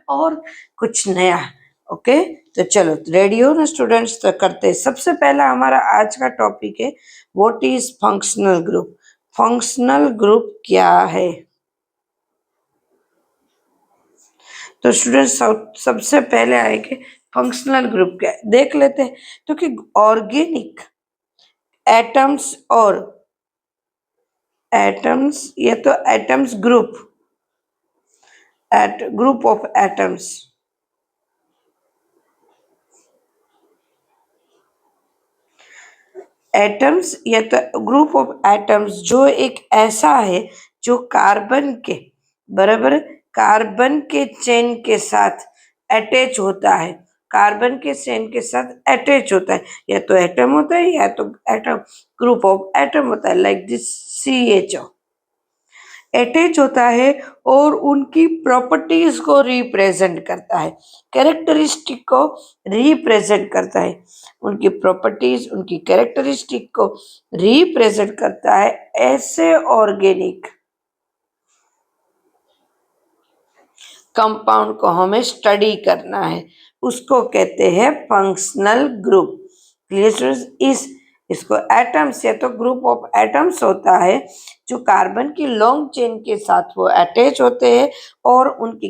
और कुछ नया। ओके, तो चलो रेडी हो ना स्टूडेंट्स, तो करते हैं। सबसे पहला हमारा आज का टॉपिक है what is functional group. Functional group क्या है? तो स्टूडेंट्स सबसे पहले आएंगे फंक्शनल ग्रुप क्या है देख लेते हैं। तो कि ऑर्गेनिक एटम्स और एटम्स, ये तो atoms group, at group of atoms, atoms या तो ग्रुप ऑफ एटम्स जो एक ऐसा है जो कार्बन के बराबर, कार्बन के चेन के साथ अटैच होता है, कार्बन के चेन के साथ अटैच होता है। या तो एटम होता है या तो एटम ग्रुप ऑफ एटम होता है, लाइक दिस CHO अटैच होता है और उनकी प्रॉपर्टीज को रिप्रेजेंट करता है, कैरेक्टरिस्टिक को रिप्रेजेंट करता है, उनकी प्रॉपर्टीज उनकी कैरेक्टरिस्टिक को रिप्रेजेंट करता है। ऐसे ऑर्गेनिक कंपाउंड को हमें स्टडी करना है, उसको कहते हैं फंक्शनल ग्रुप। क्लियर? इसको एटम्स या तो ग्रुप ऑफ एटम्स होता है जो कार्बन की लॉन्ग चेन के साथ वो अटैच होते हैं और उनकी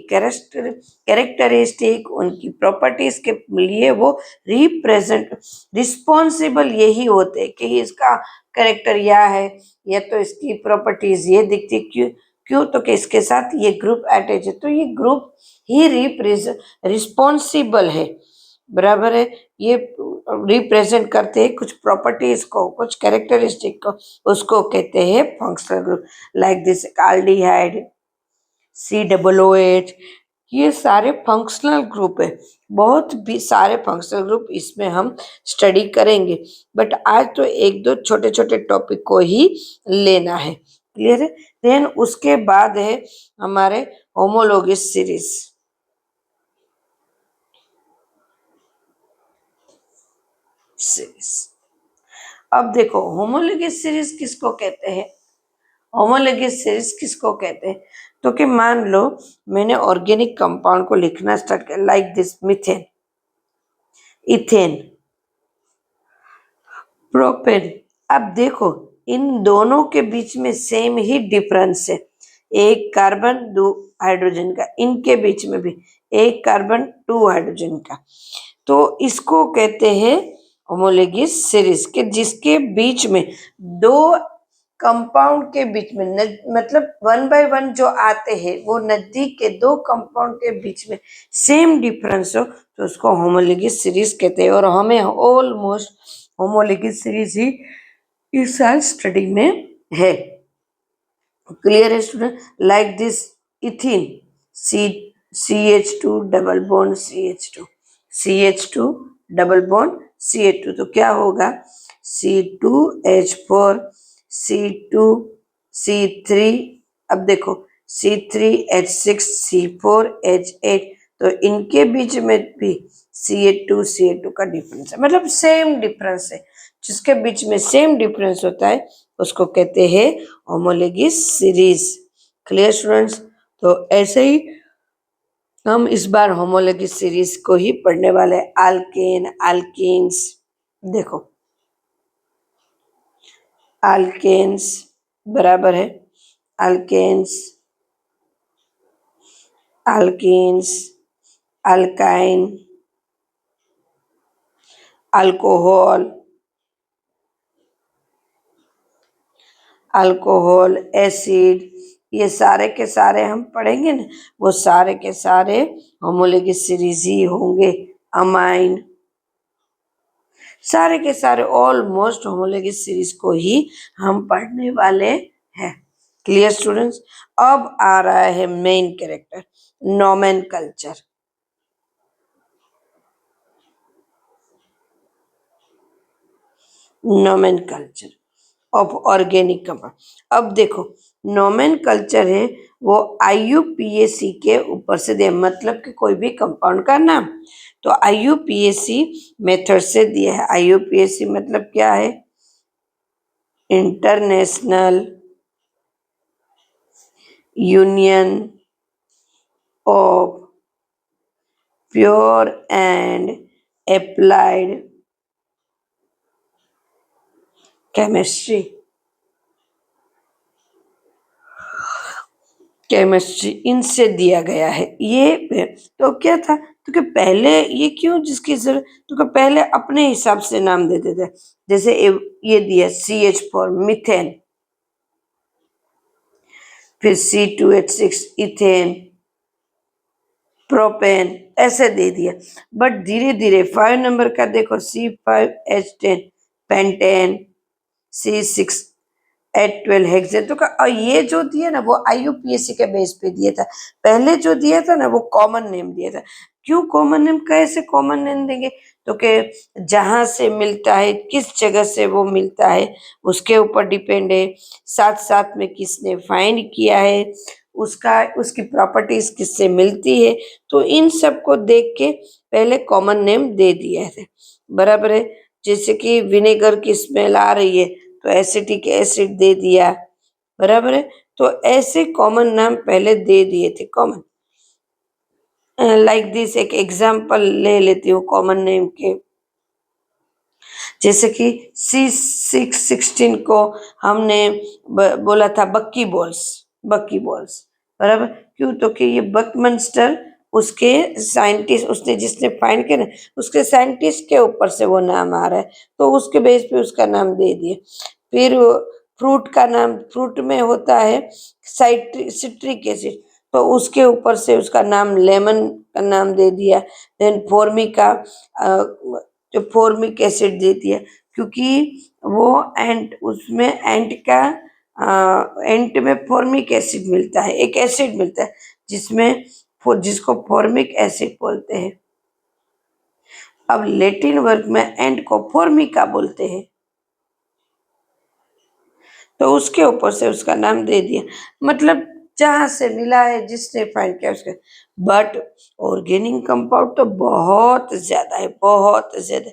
कैरेक्टरिस्टिक उनकी प्रॉपर्टीज के लिए वो रिप्रेजेंट रिस्पॉन्सिबल यही होते हैं कि इसका कैरेक्टर यह है या तो इसकी प्रॉपर्टीज ये दिखती। क्यों? क्यों तो कि इसके साथ ये ग्रुप अटैच है, तो ये ग्रुप ही रिस्पॉन्सिबल है, बराबर है। ये रिप्रेजेंट करते हैं कुछ प्रॉपर्टीज को, कुछ कैरेक्टरिस्टिक को, उसको कहते हैं functional group. Like this aldehyde, COOH, ये सारे फंक्शनल ग्रुप है। बहुत भी सारे फंक्शनल ग्रुप इसमें हम स्टडी करेंगे, बट आज तो एक दो छोटे छोटे टॉपिक को ही लेना है। क्लियर है? देन उसके बाद है हमारे होमोलोगस सीरीज। अब देखो होमोलोगस सीरीज किसको कहते हैं? होमोलोगस सीरीज किसको कहते हैं? तो कि मान लो मैंने ऑर्गेनिक कंपाउंड को लिखना स्टार्ट किया, like this methane, ethane, propane. अब देखो इन दोनों के बीच में सेम ही डिफरेंस है, एक कार्बन दो हाइड्रोजन का, इनके बीच में भी एक कार्बन टू हाइड्रोजन का। तो इसको कहते हैं होमोलोगस सीरीज के, जिसके बीच में दो कंपाउंड के बीच में मतलब 1 बाय 1 जो आते हैं वो नजदीक के दो कंपाउंड के बीच में सेम डिफरेंस हो तो उसको होमोलोगस सीरीज कहते हैं। और हमें ऑलमोस्ट होमोलोगस सीरीज ही इस साल स्टडी में है। क्लियर है student? Like this ethene, CH2 double bond CH2, CH2 double bond CH2, तो क्या होगा C2H4 C2C3। अब देखो C3H6 C4H8, तो इनके बीच में भी CH2 का डिफरेंस है, मतलब सेम डिफरेंस है। जिसके बीच में सेम डिफरेंस होता है उसको कहते हैं होमोलोगस सीरीज। Clear students? तो ऐसे ही हम इस बार होमोलोगस सीरीज को ही पढ़ने वाले हैं। अल्केन, अल्कीन्स, देखो अल्केन्स बराबर है alkanes, alkenes, alkyne, alcohol, alcohol, acid, ये सारे के सारे हम पढ़ेंगे ना, वो सारे के सारे होमोलोगस सीरीज ही होंगे। अमाइन, सारे के सारे ऑलमोस्ट होमोलोगस सीरीज को ही हम पढ़ने वाले हैं। Clear students? अब आ रहा है main character, nomenclature. Nomenclature of organic compound. अब देखो नोमेनकल्चर है वो IUPAC के ऊपर से दे, मतलब कि कोई भी कंपाउंड का नाम तो IUPAC मेथड से दिया है। IUPAC मतलब क्या है? International union of pure and applied chemistry. Chemistry इनसे दिया गया है ये। तो क्या था तो कि पहले ये क्यों जिसकी जरूरत तो कि पहले अपने हिसाब से नाम देते थे। जैसे ये दिया CH4 मीथेन, फिर C2H6 इथेन, प्रोपेन, ऐसे दे दिया। बट धीरे धीरे 5 नंबर का देखो C5H10 पेंटेन, C6H12 हेक्सेन। तो और ये जो दिया ना वो IUPAC के बेस पे दिया था। पहले जो दिया था ना वो कॉमन नेम दिया था। क्यों कॉमन नेम, कैसे कॉमन नेम देंगे तो कि जहां से मिलता है, किस जगह से वो मिलता है उसके ऊपर डिपेंड है। साथ साथ में किसने फाइंड किया है, उसका उसकी प्रॉपर्टीज किससे मिलती है। तो इन सब को देख के पहले कॉमन नेम दे दिए थे। बराबर है। जैसे कि विनेगर की स्मेल आ रही है तो एसिटिक एसिड दे दिया। बराबर है। तो ऐसे कॉमन नाम पहले दे दिए थे कॉमन। लाइक दिस एक एग्जांपल ले लेती हूँ कॉमन नेम के। जैसे कि C616 को हमने बोला था बक्की बॉल्स, बक्की बॉल्स। बराबर। क्यों तो कि ये बकमंस्टर उसके साइंटिस्ट, उसने जिसने फाइंड किया ना उसके साइंटिस्ट के ऊपर से वो नाम आ रहा है तो उसके बेस पे उसका नाम दे दिए। फिर फ्रूट का नाम, फ्रूट में होता है सिट्रिक एसिड तो उसके ऊपर से उसका नाम लेमन का नाम दे दिया। देन फॉर्मिका, जो फॉर्मिक एसिड दे दिया क्योंकि वो एंट, उसमें एंट का एंट में फॉर्मिक एसिड मिलता है, एक एसिड मिलता है जिसमें जिसको फॉर्मिक एसिड बोलते हैं। अब लैटिन वर्ग में एंट को फॉर्मिका बोलते हैं तो उसके ऊपर से उसका नाम दे दिया। मतलब जहां से मिला है, जिसने फाइंड किया उसका। बट ऑर्गेनिक कंपाउंड तो बहुत ज्यादा है, बहुत ज्यादा।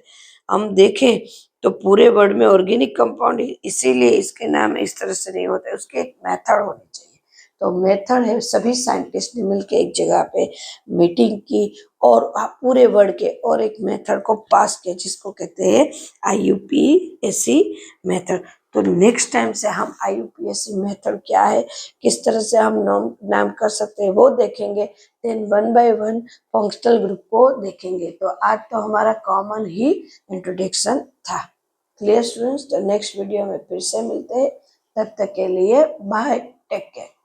हम देखें तो पूरे वर्ल्ड में ऑर्गेनिक कंपाउंड, इसीलिए इसके नाम इस तरह से नहीं होते, उसके एक मेथड होनी चाहिए। तो मेथड है, सभी साइंटिस्ट ने मिलकर एक जगह पे मीटिंग की और पूरे वर्ल्ड के और एक मेथड को पास किया जिसको कहते हैं IUPAC मेथड। तो नेक्स्ट टाइम से हम IUPAC मेथड क्या है, किस तरह से हम नाम कर सकते हैं वो देखेंगे। देन 1 बाय 1 फंक्शनल ग्रुप को देखेंगे। तो आज तो हमारा कॉमन ही इंट्रोडक्शन था। Clear students. तो नेक्स्ट वीडियो में फिर से मिलते हैं। तब तक के लिए बाय, टेक केयर।